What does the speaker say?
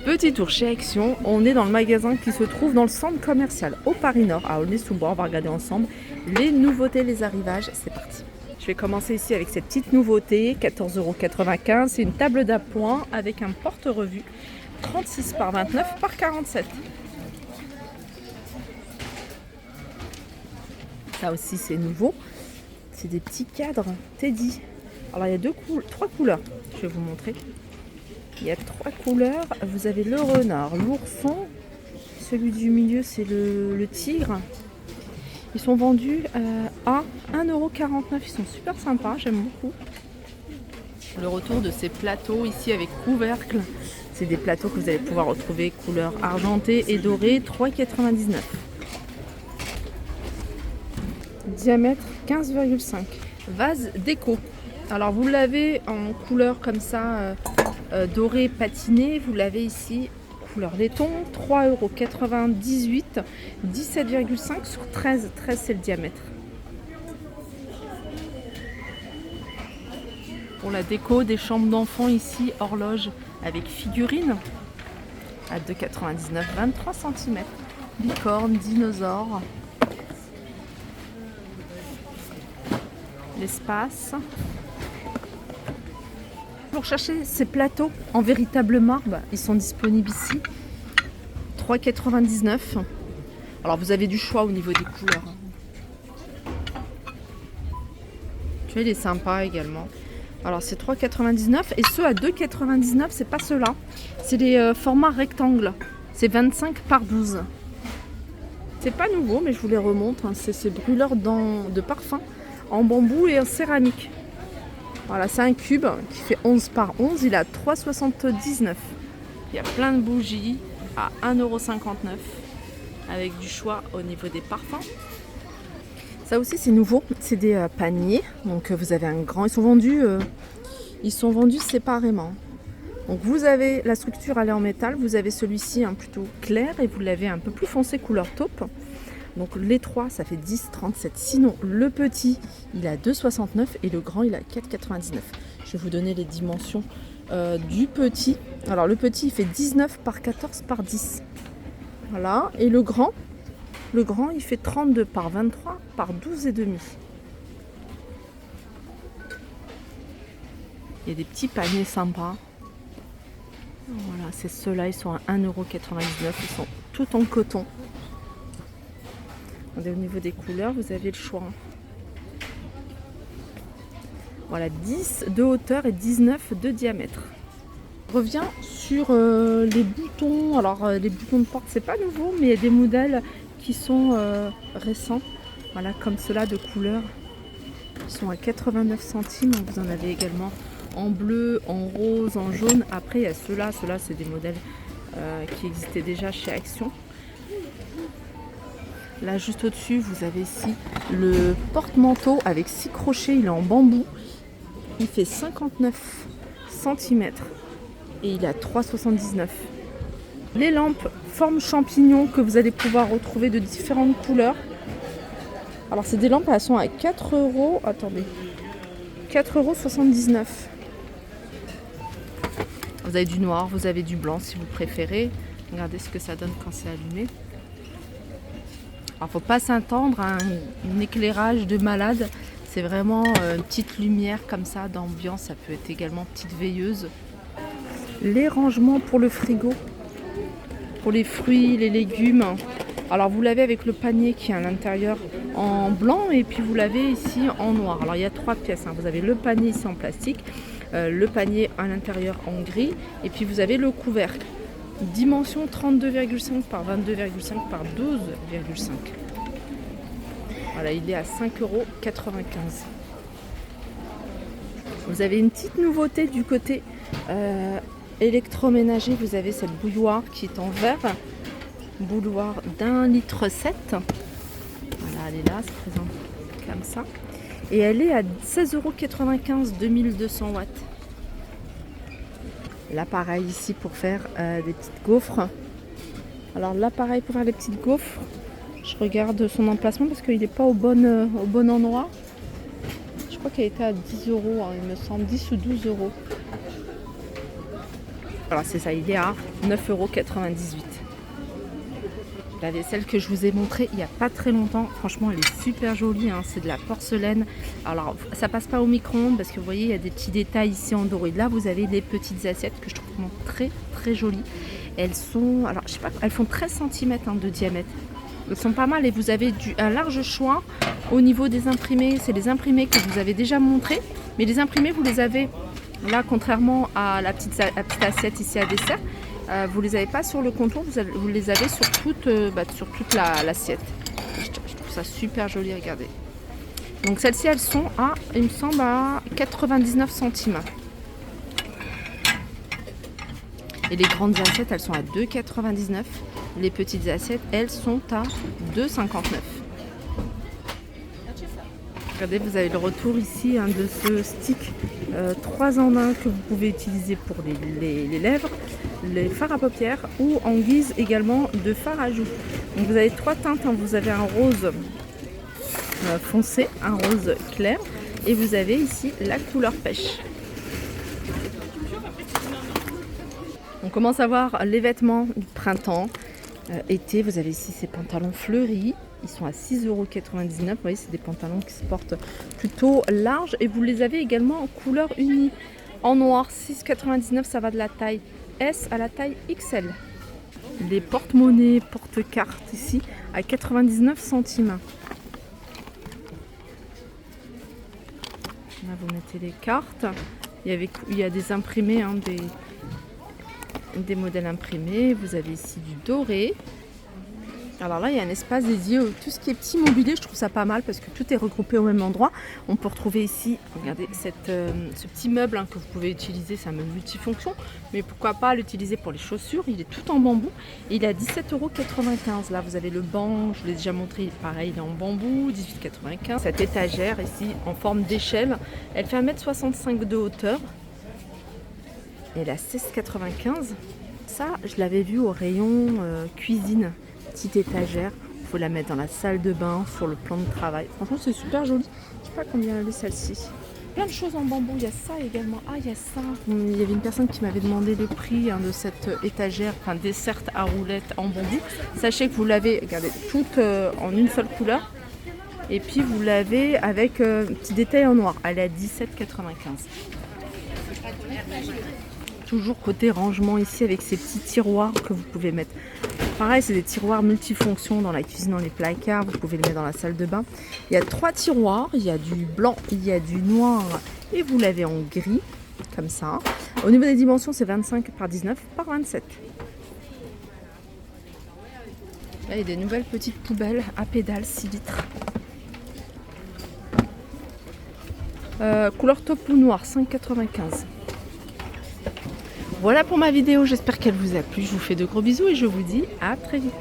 Petit tour chez Action, on est dans le magasin qui se trouve dans le centre commercial au Paris Nord, à Aulnay-sous-Bois. On va regarder ensemble les nouveautés, les arrivages. C'est parti. Je vais commencer ici avec cette petite nouveauté, 14,95 €. C'est une table d'appoint avec un porte-revue, 36 par 29 par 47. Ça aussi c'est nouveau. C'est des petits cadres Teddy. Alors il y a trois couleurs. Je vais vous montrer. Il y a trois couleurs. Vous avez le renard, l'ourson. Celui du milieu c'est le tigre. Ils sont vendus à 1,49 €. Ils sont super sympas, j'aime beaucoup. Le retour de ces plateaux ici avec couvercle. C'est des plateaux que vous allez pouvoir retrouver couleur argentée et dorée, 3,99 €. Diamètre 15,5. Vase déco. Alors vous l'avez en couleur comme ça, doré patiné. Vous l'avez ici couleur laiton, 3,98 €, 17,5 sur 13. 13 c'est le diamètre. Pour la déco des chambres d'enfants ici, horloge avec figurine à 2,99 €, 23 cm. Licorne, dinosaure. L'espace. Pour chercher ces plateaux en véritable marbre, ils sont disponibles ici. 3,99 €. Alors vous avez du choix au niveau des couleurs. Tu vois, il est sympa également. Alors c'est 3,99 € et ceux à 2,99 €, c'est pas ceux-là. C'est les formats rectangles. C'est 25 par 12. C'est pas nouveau, mais je vous les remontre. C'est ces brûleurs de parfum en bambou et en céramique. Voilà, c'est un cube qui fait 11 par 11. Il est à 3,79 €. Il y a plein de bougies à 1,59 € avec du choix au niveau des parfums. Ça aussi c'est nouveau, c'est des paniers. Donc vous avez un grand, ils sont vendus séparément. Donc vous avez la structure, elle est en métal, vous avez celui-ci plutôt clair et vous l'avez un peu plus foncé couleur taupe. Donc les trois ça fait 10,37 €. Sinon le petit il a 2,69 € et le grand il a 4,99 €. Je vais vous donner les dimensions du petit. Alors le petit il fait 19 par 14 par 10. Voilà, et le grand il fait 32 par 23 par 12,5 €. Il y a des petits paniers sympas. Voilà, c'est ceux-là, ils sont à 1,99 €. Ils sont tout en coton. Au niveau des couleurs, vous avez le choix. Voilà, 10 de hauteur et 19 de diamètre. Je reviens sur les boutons. Alors les boutons de porte, c'est pas nouveau, mais il y a des modèles qui sont récents. Voilà, comme ceux-là de couleur. Ils sont à 89 centimes. Vous en avez également en bleu, en rose, en jaune. Après, il y a ceux-là. Ceux-là, c'est des modèles qui existaient déjà chez Action. Là, juste au-dessus, vous avez ici le porte-manteau avec 6 crochets. Il est en bambou. Il fait 59 cm et il est à 3,79 €. Les lampes forme champignon que vous allez pouvoir retrouver de différentes couleurs. Alors, c'est des lampes, elles sont à 4 €. Attendez, 4,79 €. Vous avez du noir, vous avez du blanc si vous préférez. Regardez ce que ça donne quand c'est allumé. Alors, faut pas s'attendre à un éclairage de malade. C'est vraiment une petite lumière comme ça d'ambiance. Ça peut être également petite veilleuse. Les rangements pour le frigo, pour les fruits, les légumes. Alors vous l'avez avec le panier qui est à l'intérieur en blanc et puis vous l'avez ici en noir. Alors il y a trois pièces. Vous avez le panier ici en plastique, le panier à l'intérieur en gris et puis vous avez le couvercle. Dimension 32,5 par 22,5 par 12,5. Voilà, il est à 5,95 €. Vous avez une petite nouveauté du côté électroménager. Vous avez cette bouilloire qui est en verre. Bouilloire d'1,7 litre. Voilà, elle est là, se présente comme ça. Et elle est à 16,95 €, 2200 watts. L'appareil ici pour faire des petites gaufres. Alors l'appareil pour faire les petites gaufres, je regarde son emplacement parce qu'il n'est pas au bon endroit. Je crois qu'elle était à 10 €, il me semble, 10 ou 12 €. Voilà, c'est ça, il est à 9,98 €. La vaisselle que je vous ai montrée il n'y a pas très longtemps, franchement elle est super jolie, hein. C'est de la porcelaine. Alors ça passe pas au micro-ondes parce que vous voyez il y a des petits détails ici en doré. Là vous avez les petites assiettes que je trouve vraiment très très jolies. Elles sont, alors je sais pas, elles font 13 cm de diamètre. Elles sont pas mal et vous avez un large choix au niveau des imprimés. C'est les imprimés que vous avez déjà montrés, mais les imprimés vous les avez là, contrairement à la petite assiette ici à dessert. Vous les avez pas sur le contour, vous les avez sur toute l'assiette. Je trouve ça super joli, regardez. Donc celles-ci, elles sont à, il me semble, à 99 centimes. Et les grandes assiettes, elles sont à 2,99 €. Les petites assiettes, elles sont à 2,59 €. Regardez, vous avez le retour ici hein, de ce stick 3 en 1 que vous pouvez utiliser pour les lèvres, les fards à paupières ou en guise également de fard à joues. Donc vous avez 3 teintes, hein. Vous avez un rose foncé, un rose clair et vous avez ici la couleur pêche. On commence à voir les vêtements du printemps, été. Vous avez ici ces pantalons fleuris. Ils sont à 6,99 €. Vous voyez, c'est des pantalons qui se portent plutôt larges. Et vous les avez également en couleur unie. En noir, 6,99 €, ça va de la taille S à la taille XL. Les porte-monnaies, porte-cartes ici à 99 centimes. Là, vous mettez les cartes. Il y a des imprimés, hein, des modèles imprimés. Vous avez ici du doré. Alors là, il y a un espace dédié à tout ce qui est petit mobilier. Je trouve ça pas mal parce que tout est regroupé au même endroit. On peut retrouver ici, regardez, ce petit meuble hein, que vous pouvez utiliser. C'est un meuble multifonction, mais pourquoi pas l'utiliser pour les chaussures. Il est tout en bambou et il est à 17,95 €. Là, vous avez le banc, je l'ai déjà montré, pareil, il est en bambou, 18,95 €. Cette étagère ici, en forme d'échelle, elle fait 1,65 m de hauteur. Et elle est à 16,95 €. Ça, je l'avais vu au rayon cuisine. Petite étagère, il faut la mettre dans la salle de bain, sur le plan de travail. Franchement, c'est super joli. Je sais pas combien elle est celle-ci. Plein de choses en bambou, il y a ça également. Ah, il y a ça. Il y avait une personne qui m'avait demandé le prix hein, de cette étagère, enfin desserte à roulettes en bambou. Sachez que vous l'avez, regardez, toute en une seule couleur. Et puis vous l'avez avec un petit détail en noir. Elle est à 17,95 €. Toujours côté rangement ici avec ces petits tiroirs que vous pouvez mettre. Pareil, c'est des tiroirs multifonctions dans la cuisine, dans les placards. Vous pouvez les mettre dans la salle de bain. Il y a 3 tiroirs. Il y a du blanc, il y a du noir et vous l'avez en gris, comme ça. Au niveau des dimensions, c'est 25 par 19 par 27. Là, il y a des nouvelles petites poubelles à pédales 6 litres. Couleur taupe ou noir, 5,95 €. Voilà pour ma vidéo, j'espère qu'elle vous a plu. Je vous fais de gros bisous et je vous dis à très vite.